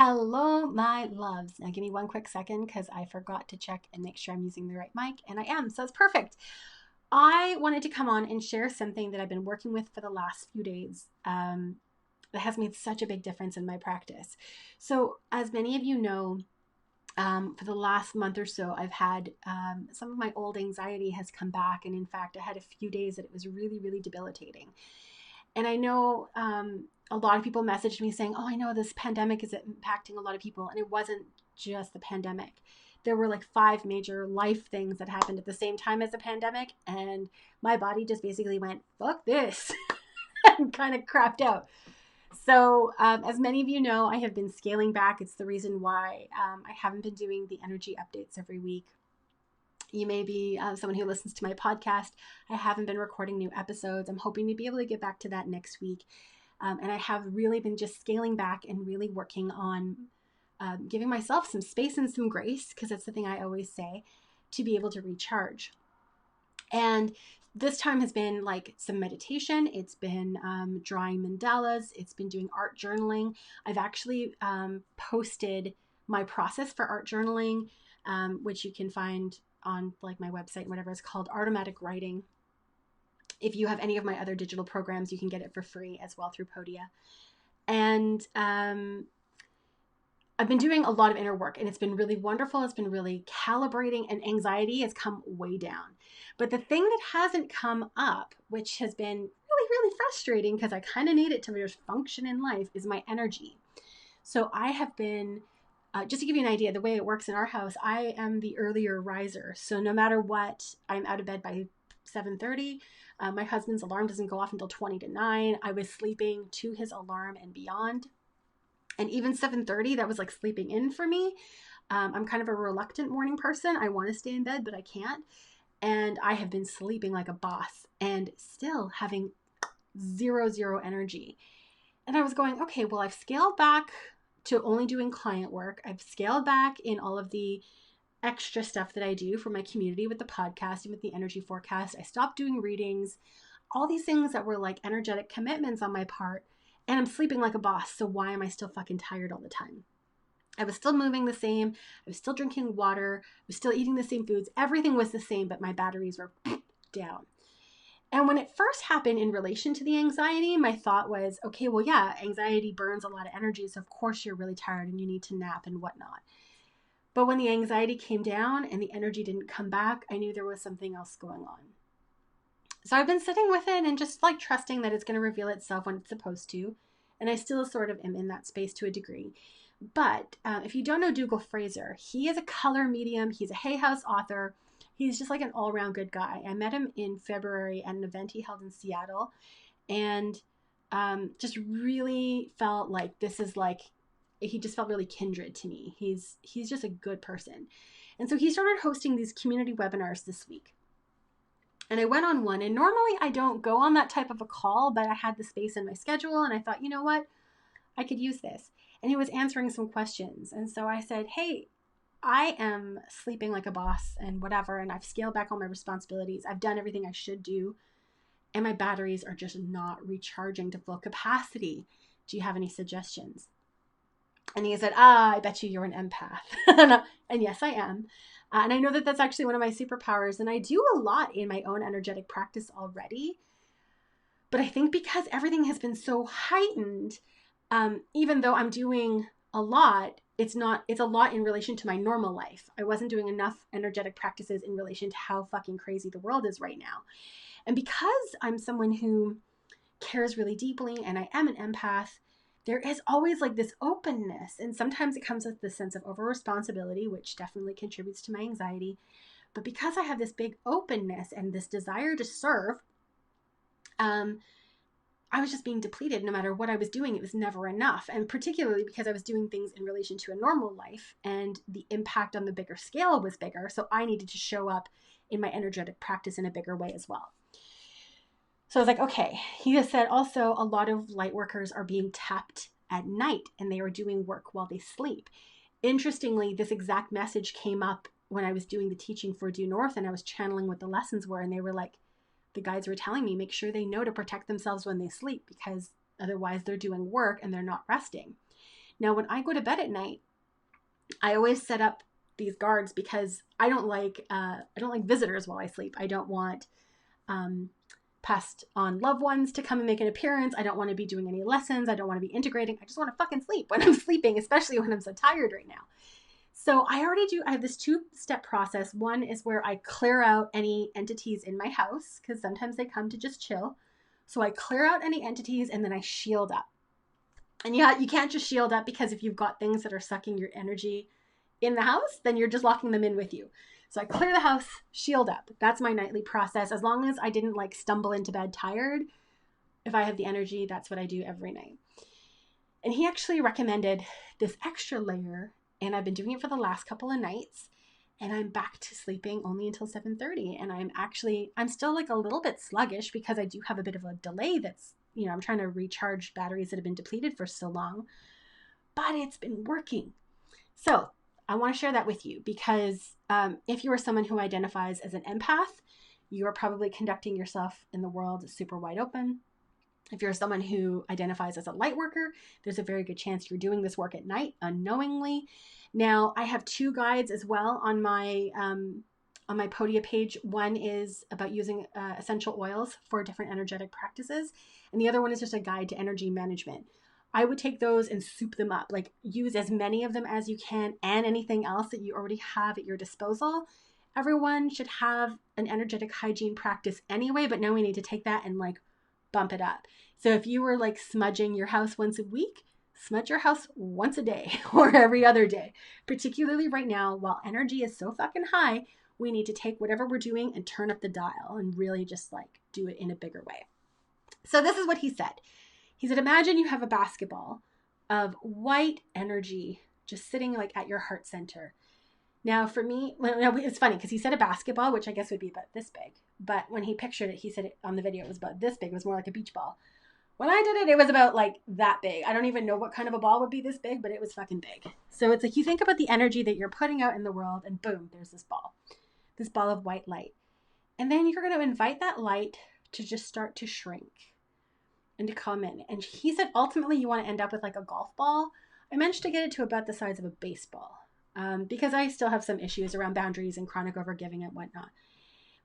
Hello, my loves. Now, give me one quick second because I forgot to check and make sure I'm using the right mic, and I am, so it's perfect. I wanted to come on and share something that I've been working with for the last few days that has made such a big difference in my practice. So, as many of you know, for the last month or so, I've had some of my old anxiety has come back, and in fact, I had a few days that it was really, really debilitating. And I know a lot of people messaged me saying, "Oh, I know this pandemic is impacting a lot of people," and it wasn't just the pandemic. There were like five major life things that happened at the same time as the pandemic, and my body just basically went, "Fuck this," and kind of crapped out. So, as many of you know, I have been scaling back. It's the reason why I haven't been doing the energy updates every week. You may be someone who listens to my podcast. I haven't been recording new episodes. I'm hoping to be able to get back to that next week. And I have really been just scaling back and really working on giving myself some space and some grace, because that's the thing I always say, to be able to recharge. And this time has been like some meditation. It's been drawing mandalas. It's been doing art journaling. I've actually posted my process for art journaling, which you can find on like my website and whatever. It's called Art-omatic writing. If you have any of my other digital programs, you can get it for free as well through Podia. And I've been doing a lot of inner work, and it's been really wonderful. It's been really calibrating, and anxiety has come way down. But the thing that hasn't come up, which has been really, really frustrating because I kind of need it to just function in life, is my energy. So I have been, just to give you an idea, the way it works in our house, I am the earlier riser. So no matter what, I'm out of bed by 7:30. My husband's alarm doesn't go off until 20 to 9. I was sleeping to his alarm and beyond. And even 7:30, that was like sleeping in for me. I'm kind of a reluctant morning person. I want to stay in bed, but I can't. And I have been sleeping like a boss and still having zero energy. And I was going, okay, well, I've scaled back to only doing client work. I've scaled back in all of the extra stuff that I do for my community with the podcast and with the energy forecast. I stopped doing readings, all these things that were like energetic commitments on my part. And I'm sleeping like a boss. So why am I still fucking tired all the time? I was still moving the same. I was still drinking water. I was still eating the same foods. Everything was the same, but my batteries were down. And when it first happened in relation to the anxiety, my thought was, okay, well, yeah, anxiety burns a lot of energy. So of course you're really tired and you need to nap and whatnot. But when the anxiety came down and the energy didn't come back, I knew there was something else going on. So I've been sitting with it and just like trusting that it's going to reveal itself when it's supposed to. And I still sort of am in that space to a degree. But if you don't know Dougall Fraser, he is a color medium. He's a Hay House author. He's just like an all-around good guy. I met him in February at an event he held in Seattle, and just really felt like this is like, he just felt really kindred to me. He's just a good person. And so he started hosting these community webinars this week. And I went on one, and normally I don't go on that type of a call, but I had the space in my schedule, and I thought, you know what? I could use this. And he was answering some questions. And so I said, hey, I am sleeping like a boss and whatever, and I've scaled back all my responsibilities. I've done everything I should do, and my batteries are just not recharging to full capacity. Do you have any suggestions? And he said, I bet you're an empath. And yes, I am. And I know that that's actually one of my superpowers. And I do a lot in my own energetic practice already. But I think because everything has been so heightened, even though I'm doing a lot, it's a lot in relation to my normal life. I wasn't doing enough energetic practices in relation to how fucking crazy the world is right now. And because I'm someone who cares really deeply and I am an empath, there is always like this openness. And sometimes it comes with this sense of over responsibility, which definitely contributes to my anxiety. But because I have this big openness and this desire to serve, I was just being depleted. No matter what I was doing, it was never enough. And particularly because I was doing things in relation to a normal life, and the impact on the bigger scale was bigger. So I needed to show up in my energetic practice in a bigger way as well. So I was like, okay. He has said also a lot of light workers are being tapped at night, and they are doing work while they sleep. Interestingly, this exact message came up when I was doing the teaching for Due North, and I was channeling what the lessons were. And they were like, the guides were telling me, make sure they know to protect themselves when they sleep, because otherwise they're doing work and they're not resting. Now, when I go to bed at night, I always set up these guards because I don't like visitors while I sleep. I don't want passed on loved ones to come and make an appearance. I don't want to be doing any lessons. I don't want to be integrating. I just want to fucking sleep when I'm sleeping, especially when I'm so tired right now. So I have this 2-step process. One is where I clear out any entities in my house, because sometimes they come to just chill. So I clear out any entities and then I shield up. And yeah, you can't just shield up, because if you've got things that are sucking your energy in the house, then you're just locking them in with you. So I clear the house, shield up. That's my nightly process. As long as I didn't like stumble into bed tired, if I have the energy, that's what I do every night. And he actually recommended this extra layer, and I've been doing it for the last couple of nights, and I'm back to sleeping only until 7:30. And I'm still like a little bit sluggish because I do have a bit of a delay that's, I'm trying to recharge batteries that have been depleted for so long, but it's been working. So I want to share that with you because if you are someone who identifies as an empath, you are probably conducting yourself in the world super wide open. If you're someone who identifies as a light worker, there's a very good chance you're doing this work at night unknowingly. Now, I have 2 guides as well on my Podia page. One is about using essential oils for different energetic practices, and the other one is just a guide to energy management. I would take those and soup them up, like use as many of them as you can and anything else that you already have at your disposal. Everyone should have an energetic hygiene practice anyway, but now we need to take that and like bump it up. So if you were like smudging your house once a week, smudge your house once a day or every other day. Particularly right now, while energy is so fucking high, we need to take whatever we're doing and turn up the dial and really just like do it in a bigger way. So this is what he said. He said, imagine you have a basketball of white energy just sitting like at your heart center. Now for me, it's funny because he said a basketball, which I guess would be about this big. But when he pictured it, he said it on the video, it was about this big. It was more like a beach ball. When I did it, it was about like that big. I don't even know what kind of a ball would be this big, but it was fucking big. So it's like you think about the energy that you're putting out in the world and boom, there's this ball of white light. And then you're going to invite that light to just start to shrink and to come in. And he said, ultimately, you want to end up with like a golf ball. I managed to get it to about the size of a baseball because I still have some issues around boundaries and chronic overgiving and whatnot.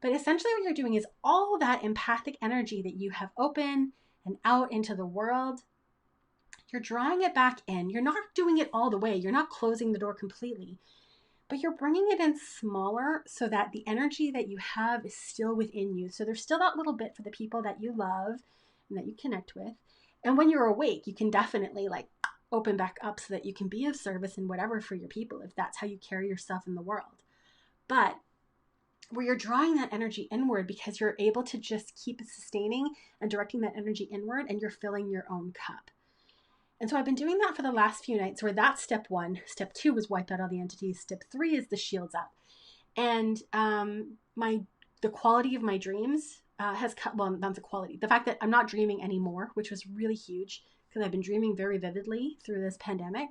But essentially what you're doing is all that empathic energy that you have open and out into the world, you're drawing it back in. You're not doing it all the way. You're not closing the door completely, but you're bringing it in smaller so that the energy that you have is still within you. So there's still that little bit for the people that you love and that you connect with. And when you're awake, you can definitely like open back up so that you can be of service and whatever for your people, if that's how you carry yourself in the world. But where you're drawing that energy inward because you're able to just keep sustaining and directing that energy inward, and you're filling your own cup. And so I've been doing that for the last few nights, where that's step 1. Step 2 was wipe out all the entities. Step 3 is the shields up. And the quality of my dreams has cut, well, not the quality, the fact that I'm not dreaming anymore, which was really huge because I've been dreaming very vividly through this pandemic.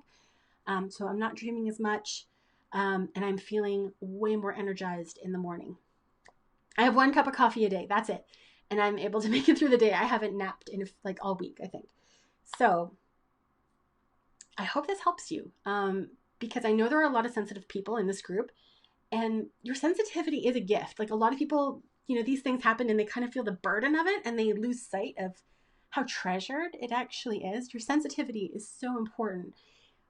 So I'm not dreaming as much. And I'm feeling way more energized in the morning. I have 1 cup of coffee a day. That's it. And I'm able to make it through the day. I haven't napped in like all week, I think. So I hope this helps you because I know there are a lot of sensitive people in this group, and your sensitivity is a gift. Like a lot of people, these things happen and they kind of feel the burden of it and they lose sight of how treasured it actually is. Your sensitivity is so important.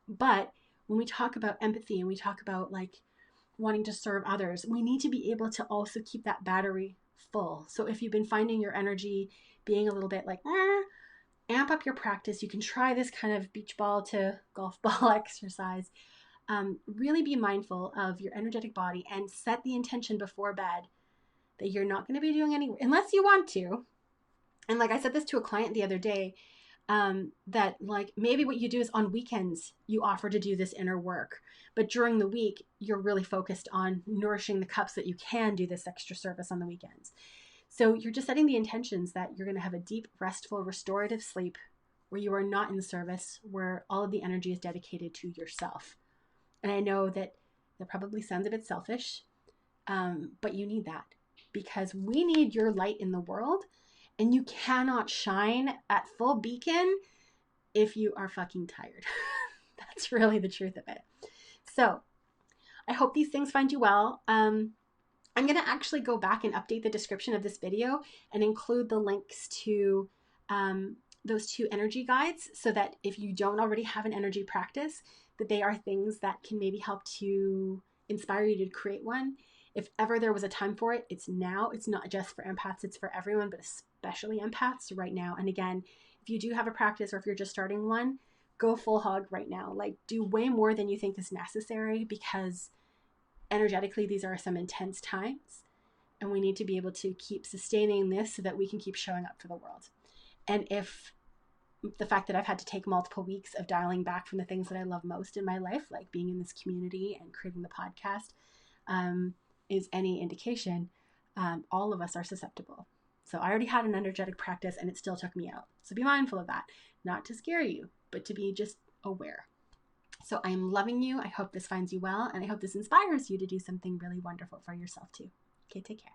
But when we talk about empathy and we talk about like wanting to serve others, we need to be able to also keep that battery full. So if you've been finding your energy being a little bit like, amp up your practice. You can try this kind of beach ball to golf ball exercise. Really be mindful of your energetic body and set the intention before bed that you're not going to be doing any, unless you want to. And like I said this to a client the other day, that like maybe what you do is on weekends you offer to do this inner work, but during the week you're really focused on nourishing the cups that you can do this extra service on the weekends. So you're just setting the intentions that you're going to have a deep, restful, restorative sleep where you are not in service, where all of the energy is dedicated to yourself. And I know that probably sounds a bit selfish, but you need that because we need your light in the world. And you cannot shine at full beacon if you are fucking tired. That's really the truth of it. So I hope these things find you well. I'm going to actually go back and update the description of this video and include the links to those 2 energy guides, so that if you don't already have an energy practice, that they are things that can maybe help to inspire you to create one. If ever there was a time for it, it's now. It's not just for empaths, it's for everyone, but especially empaths right now. And again, if you do have a practice, or if you're just starting one, go full hog right now. Like, do way more than you think is necessary, because energetically, these are some intense times, and we need to be able to keep sustaining this so that we can keep showing up for the world. And if the fact that I've had to take multiple weeks of dialing back from the things that I love most in my life, like being in this community and creating the podcast, is any indication, all of us are susceptible. So I already had an energetic practice and it still took me out. So be mindful of that, not to scare you, but to be just aware. So I am loving you. I hope this finds you well, and I hope this inspires you to do something really wonderful for yourself too. Okay, take care.